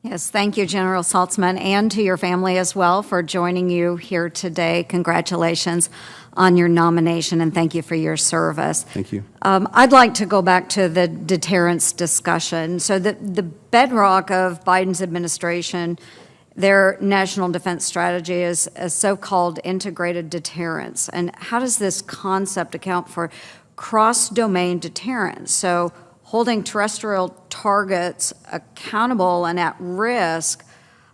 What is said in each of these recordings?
Yes, thank you, General Saltzman, and to your family as well for joining you here today. Congratulations on your nomination, and thank you for your service. Thank you. I'd like to go back to the deterrence discussion. So the bedrock of Biden's administration, their national defense strategy is a so-called integrated deterrence. And how does this concept account for cross-domain deterrence? So holding terrestrial targets accountable and at risk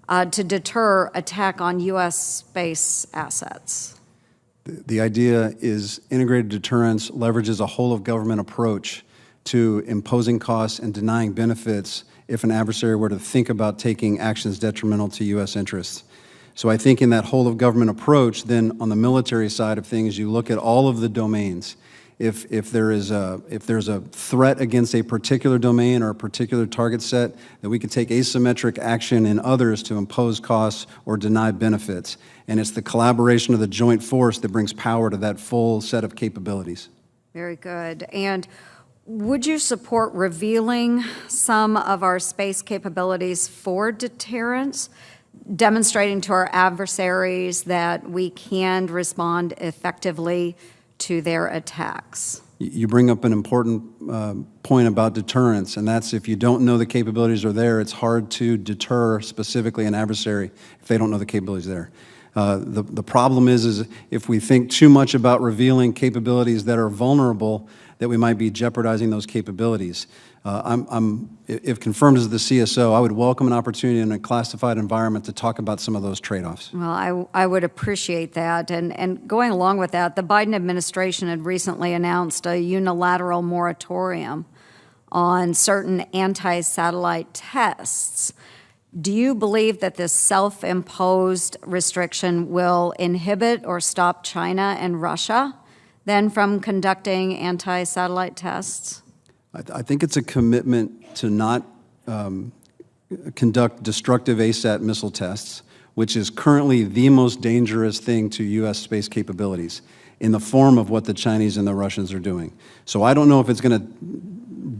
to deter attack on U.S. space assets. The idea is integrated deterrence leverages a whole-of-government approach to imposing costs and denying benefits if an adversary were to think about taking actions detrimental to U.S. interests. So I think in that whole-of-government approach, then on the military side of things, you look at all of the domains. If there's a threat against a particular domain or a particular target set, that we could take asymmetric action in others to impose costs or deny benefits. And it's the collaboration of the joint force that brings power to that full set of capabilities. Very good. And would you support revealing some of our space capabilities for deterrence, demonstrating to our adversaries that we can respond effectively to their attacks? You bring up an important point about deterrence, and that's if you don't know the capabilities are there, it's hard to deter specifically an adversary if they don't know the capabilities there. The problem is if we think too much about revealing capabilities that are vulnerable, that we might be jeopardizing those capabilities. If confirmed as the CSO, I would welcome an opportunity in a classified environment to talk about some of those trade-offs. Well, I would appreciate that. And going along with that, the Biden administration had recently announced a unilateral moratorium on certain anti-satellite tests. Do you believe that this self-imposed restriction will inhibit or stop China and Russia then from conducting anti-satellite tests? I think it's a commitment to not conduct destructive ASAT missile tests, which is currently the most dangerous thing to U.S. space capabilities in the form of what the Chinese and the Russians are doing. So I don't know if it's going to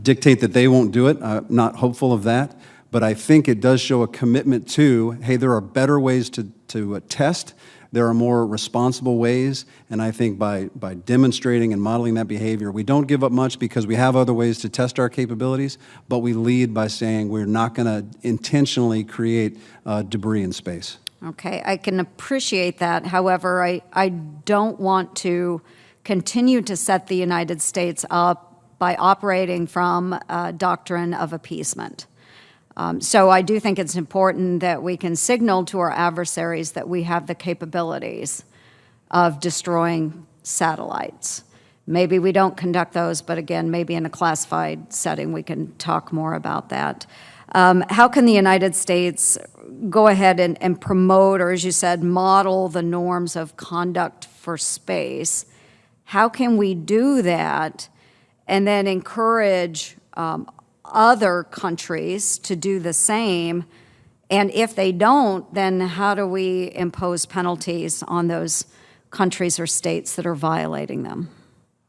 dictate that they won't do it. I'm not hopeful of that. But I think it does show a commitment to, hey, there are better ways to test. There are more responsible ways, and I think by demonstrating and modeling that behavior, we don't give up much because we have other ways to test our capabilities, but we lead by saying we're not going to intentionally create debris in space. Okay, I can appreciate that. However, I don't want to continue to set the United States up by operating from a doctrine of appeasement. So I do think it's important that we can signal to our adversaries that we have the capabilities of destroying satellites. Maybe we don't conduct those, but again, maybe in a classified setting we can talk more about that. How can the United States go ahead and promote, or as you said, model the norms of conduct for space? How can we do that and then encourage other countries to do the same? And if they don't, then how do we impose penalties on those countries or states that are violating them?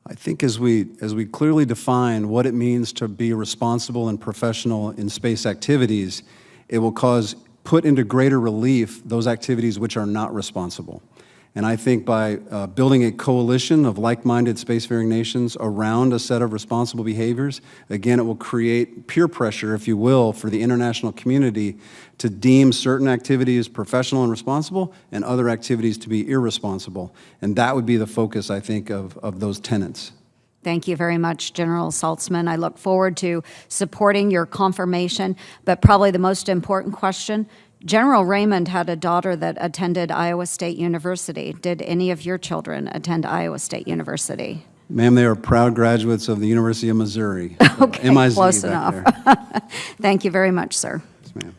I think as we clearly define what it means to be responsible and professional in space activities, it will put into greater relief those activities which are not responsible. And I think by building a coalition of like-minded spacefaring nations around a set of responsible behaviors, again, it will create peer pressure, if you will, for the international community to deem certain activities professional and responsible and other activities to be irresponsible. And that would be the focus, I think, of those tenets. Thank you very much, General Saltzman. I look forward to supporting your confirmation, but probably the most important question, General Raymond had a daughter that attended Iowa State University. Did any of your children attend Iowa State University? Ma'am, they are proud graduates of the University of Missouri. Okay, MIZ close back enough. there. Thank you very much, sir.